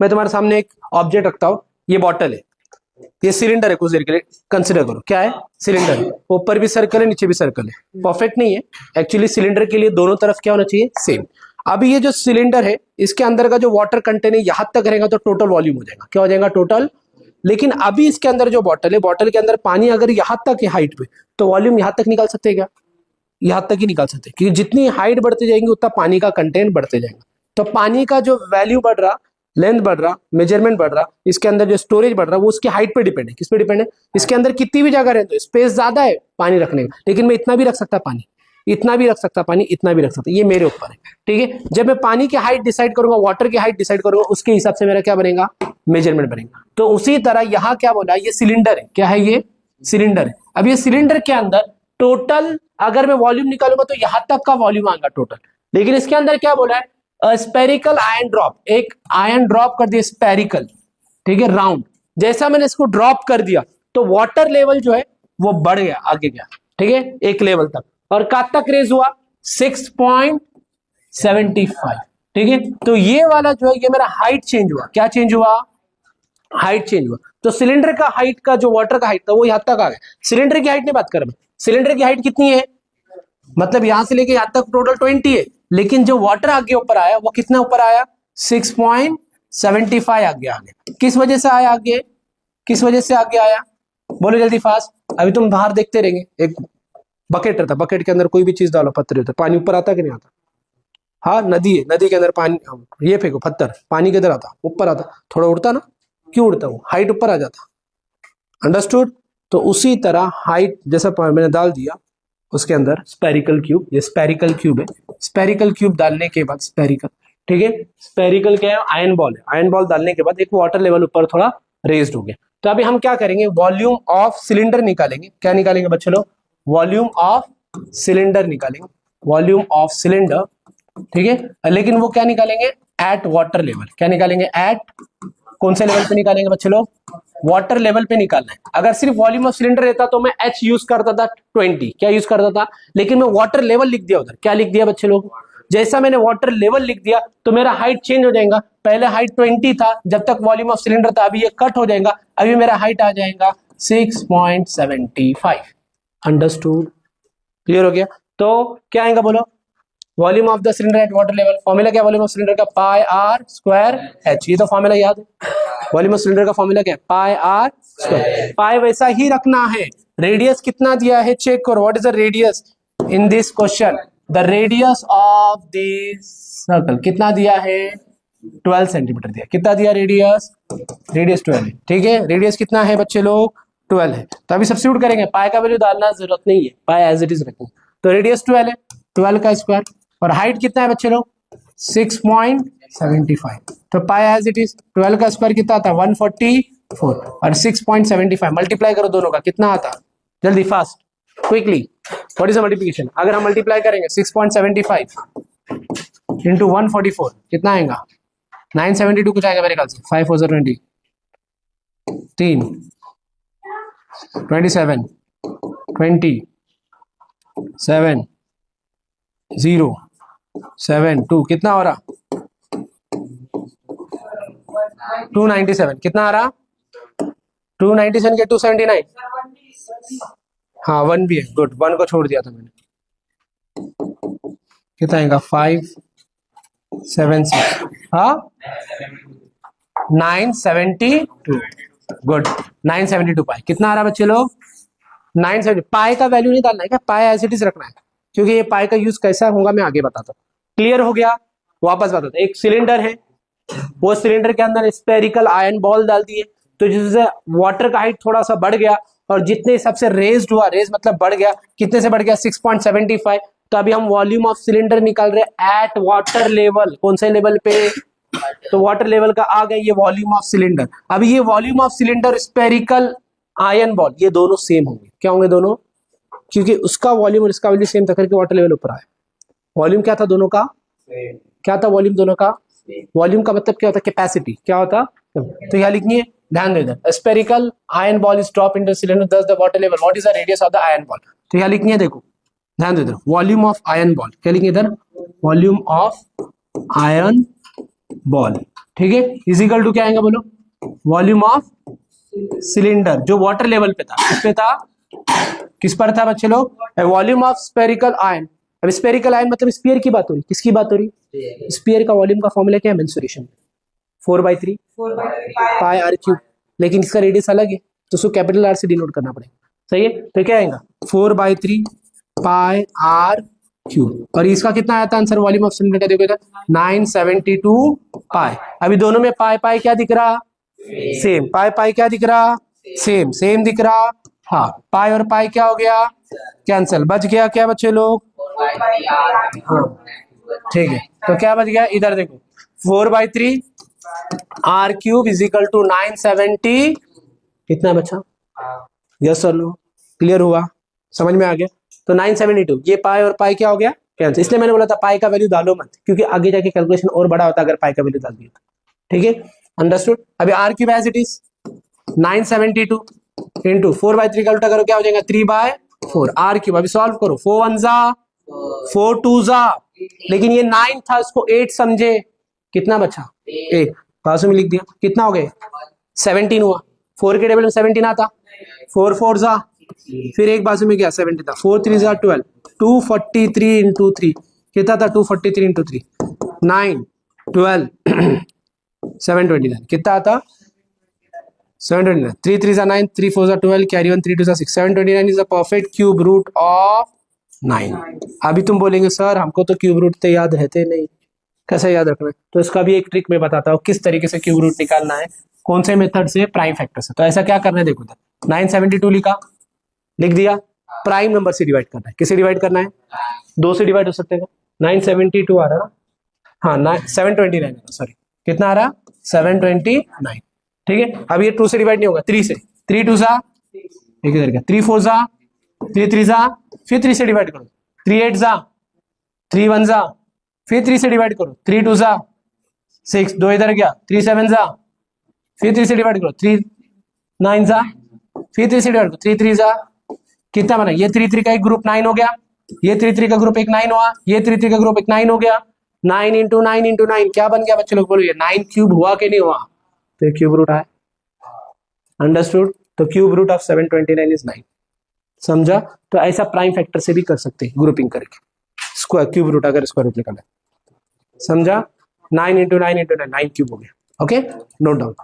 मैं तुम्हारे सामने एक ऑब्जेक्ट रखता हूं, ये बॉटल है, ये सिलेंडर है, कुछ देर के लिए कंसिडर करो, क्या है, सिलेंडर है, ऊपर भी सर्कल है नीचे भी सर्कल है, परफेक्ट नहीं है एक्चुअली, सिलेंडर के लिए दोनों तरफ क्या होना चाहिए, सेम। अभी ये जो सिलेंडर है इसके अंदर का जो वाटर कंटेंट है यहां तक रहेगा तो टोटल वॉल्यूम हो जाएगा, क्या हो जाएगा, टोटल। लेकिन अभी इसके अंदर जो बॉटल है, बॉटल के अंदर पानी अगर यहां तक है हाइट पे, तो वॉल्यूम यहां तक निकाल सकते हैं क्या, यहां तक ही निकाल सकते हैं, क्योंकि जितनी हाइट बढ़ती जाएगी उतना पानी का कंटेंट बढ़ते जाएगा। तो पानी का जो वैल्यू बढ़ रहा, लेंथ बढ़ रहा, मेजरमेंट बढ़ रहा, इसके अंदर जो स्टोरेज बढ़ रहा, वो उसकी हाइट पे डिपेंड है, किस पे डिपेंड है, इसके अंदर कितनी भी जगह रहे तो स्पेस ज्यादा है पानी रखने का, लेकिन मैं इतना भी रख सकता पानी, इतना भी रख सकता पानी, इतना भी रख सकता, ये मेरे ऊपर है, ठीक है। जब मैं पानी की हाइट डिसाइड करूंगा, वाटर की हाइट डिसाइड करूंगा, उसके हिसाब से मेरा क्या बनेगा, मेजरमेंट बनेगा। तो उसी तरह यहां क्या बोला, ये सिलेंडर है, क्या है, ये सिलेंडर है। अब ये सिलेंडर के अंदर टोटल अगर मैं वॉल्यूम निकालूंगा तो यहां तक का वॉल्यूम आएगा टोटल, लेकिन इसके अंदर क्या बोला है, स्पेरिकल आयन ड्रॉप, एक आयन ड्रॉप कर दिया स्पेरिकल, ठीक है, राउंड, जैसा मैंने इसको ड्रॉप कर दिया तो वाटर लेवल जो है वो बढ़ गया, आगे गया, ठीक है, एक लेवल तक, और कब तक रेज हुआ, 6.75, ठीक है। तो ये वाला जो है ये मेरा हाइट चेंज हुआ, क्या चेंज हुआ, हाइट चेंज हुआ। तो सिलेंडर का हाइट का जो वाटर का हाइट था वो यहां तक आ गया, सिलेंडर की हाइट नहीं बात कर रहा मैं, सिलेंडर की हाइट कितनी है, मतलब यहां से लेके यहां तक टोटल 20 है, लेकिन जो वाटर आगे ऊपर आया वो कितना ऊपर आया, 6.75 आगे आ गया। किस वजह से आया आगे, किस वजह से आगे आया, बोलो जल्दी फास्ट। अभी तुम बाहर देखते रहेंगे, एक बकेट रहता, बकेट के अंदर कोई भी चीज डालो, पत्थर होता, पानी ऊपर आता कि नहीं आता, हाँ नदी है, नदी के अंदर पानी, ये फेंको पत्थर, पानी किधर आता, ऊपर आता, थोड़ा उड़ता ना, क्यों उड़ता, वो हाइट ऊपर आ जाता, अंडरस्टूड। तो उसी तरह हाइट जैसा मैंने डाल दिया उसके अंदर स्पेरिकल क्यूब, ये स्पेरिकल क्यूब है, स्पेरिकल क्यूब डालने के बाद स्पेरिकल, ठीक है, स्पेरिकल क्या है, आयन बॉल है, आयन बॉल डालने के बाद एक वाटर लेवल ऊपर थोड़ा रेज्ड हो गया। तो अभी हम क्या करेंगे, वॉल्यूम ऑफ सिलेंडर निकालेंगे, क्या निकालेंगे बच्चे लोग, वॉल्यूम ऑफ सिलेंडर निकालेंगे, वॉल्यूम ऑफ सिलेंडर, ठीक है, लेकिन वो क्या निकालेंगे, एट वाटर लेवल, क्या निकालेंगे, एट कौन से लेवल पे निकालेंगे बच्चे लोग, वाटर लेवल पे निकालना है। अगर सिर्फ वॉल्यूम ऑफ सिलेंडर रहता तो मैं H यूज करता था 20, क्या यूज करता था, लेकिन मैं वाटर लेवल लिख दिया उधर, क्या लिख दिया बच्चे लोग, जैसा मैंने वाटर लेवल लिख दिया तो मेरा हाइट चेंज हो जाएगा, पहले हाइट 20 था जब तक वॉल्यूम ऑफ सिलेंडर था, अभी ये कट हो जाएगा, अभी मेरा हाइट आ जाएगा 6.75, अंडरस्टूड, क्लियर हो गया। तो क्या आएगा बोलो, volume of the cylinder eight water level, formula क्या वॉल्यूम ऑफ सिलेंडर का, पाई आर स्क्वायर एच, ये तो फॉर्मूला याद है, वॉल्यूम ऑफ सिलेंडर का फॉर्मूला क्या है, पाई आर स्क्वायर, पाई वैसा ही रखना है, रेडियस कितना दिया है चेक करो, what is the radius in this question, the radius of this circle कितना दिया है, 12 सेंटीमीटर दिया, कितना दिया रेडियस, रेडियस 12 है, ठीक है, रेडियस कितना है बच्चे लोग, 12 है। तो अभी सब्स्टिट्यूट करेंगे, पाई का वैल्यू डालना जरूरत नहीं है, पाई एज इट इज रखेंगे, तो रेडियस 12 है, 12 का स्क्वायर, और हाइट कितना है बच्चे लोग, 6.75, तो पाई एज इट इज 12 का स्क्वायर कितना आता है, 144, और 6.75 मल्टीप्लाई करो दोनों का, कितना आता, जल्दी fast quickly, what is the multiplication, अगर हम मल्टीप्लाई करेंगे 6.75 इंटू 144 कितना आएगा, 972 कुछ आएगा मेरे ख्याल से, 5 4 20, 3 27 20 7 0 7 2 कितना हो रहा, 297, कितना आ रहा, 297 के 279, हाँ 1 भी है, गुड, 1 को छोड़ दिया था मैंने, कितना आएगा 576, हाँ 972, गुड, 972 पाई, कितना आ रहा बच्चे लोग, 970, पाई का वैल्यू नहीं डालना है क्या, पाई एज इट इज रखना है, क्योंकि ये पाई का यूज कैसा होगा मैं आगे बताता हूँ, क्लियर हो गया। वापस बताता, एक सिलेंडर है, वो सिलेंडर के अंदर स्पेरिकल आयन बॉल डाल दिए, तो जिससे वाटर का हाइट थोड़ा सा बढ़ गया, और जितने हिसाब से रेज्ड हुआ, रेज मतलब बढ़ गया, कितने से बढ़ गया 6.75, तो अभी हम वॉल्यूम ऑफ सिलेंडर निकाल रहे हैं एट वाटर लेवल, कौन से लेवल पे, तो वाटर लेवल का आ गया ये वॉल्यूम ऑफ सिलेंडर। अभी ये volume of cylinder spherical iron ball ये दोनों सेम होंगे, क्या होंगे दोनों, क्योंकि उसका वॉल्यूम और इसका वैल्यू सेम था करके वाटर लेवल ऊपर आया। वॉल्यूम क्या था दोनों का, क्या था वॉल्यूम दोनों का, वॉल्यूम का मतलब क्या होता है, कैपेसिटी क्या होता, तो यहाँ लिखनी है, ध्यान दो इधर, spherical iron ball is drop into cylinder दस the water level, what is the radius of the iron ball, तो यहाँ लिखनी है, देखो ध्यान दो इधर, वॉल्यूम ऑफ आयन बॉल, क्या लिखनी है इधर, वॉल्यूम ऑफ आयन बॉल, ठीक है, इजिकल टू क्या आएगा बोलो, वॉल्यूम ऑफ सिलेंडर जो वाटर लेवल पे था, किस पे था, किस पर था बच्चे लोग, वॉल्यूम ऑफ स्पेरिकल आयन। अब स्पेरिकल आयन मतलब स्पीयर की बात हो रही, किसकी बात हो रही, स्पीयर का वॉल्यूम का फॉर्मूला क्या है, मेंसुरेशन 4/3 पाई आर क्यूब, लेकिन इसका रेडियस अलग है तो उसको कैपिटल आर से डिनोट करना पड़ेगा, सही है। तो क्या आएगा 4/3 पाई आर क्यूब, और इसका कितना आया था आंसर, वॉल्यूम ऑफ सिलेंडर का देखो 972 पाई। अभी दोनों में पाई पाई क्या दिख रहा, सेम, पाई पाई क्या दिख रहा, सेम, सेम दिख रहा, हाँ, पाई और पाई क्या हो गया, कैंसिल, बच गया क्या बच्चे लोग, हाँ ठीक है। तो क्या बच गया, इधर देखो 4/3 R cube is equal to 970, कितना बचा, यस और नो, क्लियर हुआ, समझ में आ गया। तो 972, ये पाई और पाई क्या हो गया, कैंसिल, इसलिए मैंने बोला था पाई का वैल्यू डालो मत, क्योंकि आगे जाके कैलकुलेशन और बड़ा होता अगर पाई का वैल्यू डाल दिया, ठीक है, अंडरस्टूड। अभी R cube as it is 972 into 4/3 का उल्टा करो क्या हो जाएगा 3/4 आर क्यूब। अभी सॉल्व करो, 4 1 जा 4 2 जा, लेकिन ये 9 था उसको 8 समझे, कितना बचा 1, बाजू में लिख दिया, कितना हो गया 17 हुआ, 4 के टेबल में 17 आता, 4 4 जा, फिर एक बाजू में गया 70 था, 4 3 जा 12, 243 इंटू 3 कितना था, 243 इंटू 3 9 12 729 कितना आता 729, 3 3 जा 9, 3 4 जा 12, कैरी 1 3 2 जा 6, 729 is the perfect cube root of 9। अभी तुम बोलेंगे सर हमको तो क्यूब रूट तो याद रहते नहीं, कैसे याद रखना है, तो इसका भी एक ट्रिक मैं बताता हूँ किस तरीके से क्यूब रूट निकालना है, कौन से मेथड से, प्राइम फैक्टर से। तो ऐसा क्या करना है देखो, 972 लिखा, लिख दिया, प्राइम नंबर से डिवाइड करना है, किसे डिवाइड करना है, 2 से डिवाइड हो सकते हैं, 972 आ रहा ना, हाँ 729 सॉरी, कितना आ रहा 729, ठीक है। अब ये 2 से डिवाइड नहीं होगा, 3 से, 3 2 जा, एक इधर का 3 4 जा, 3 3 जा, फिर 3 से डिवाइड करो, 3 8 जा, 3 1 जा, फिर 3 से डिवाइड करो, 3 2 जा 6, 2 इधर गया, 3 7 जा, फिर 3 से डिवाइड करो, 3 9 जा, फिर 3 से डिवाइड करो, 3 3 जा, कितना बना, ये 3 3 का एक ग्रुप 9 हो गया, ये 3 3 का ग्रुप एक 9 हुआ, ये 3 3 का ग्रुप एक 9 हो गया, 9 इंटू 9 इंटू 9 क्या बन गया बच्चे लोग बोलो, ये 9 क्यूब हुआ कि नहीं हुआ, तो क्यूब रूट है, अंडरस्टूड। तो क्यूब रूट ऑफ 729 इज 9, समझा। तो ऐसा प्राइम फैक्टर से भी कर सकते हैं ग्रुपिंग करके, स्क्वायर क्यूब रूट अगर स्क्वायर रूट निकाला, समझा, 9 इंटू 9 इंटू 9 9 क्यूब हो गया, ओके, नोट डाउन।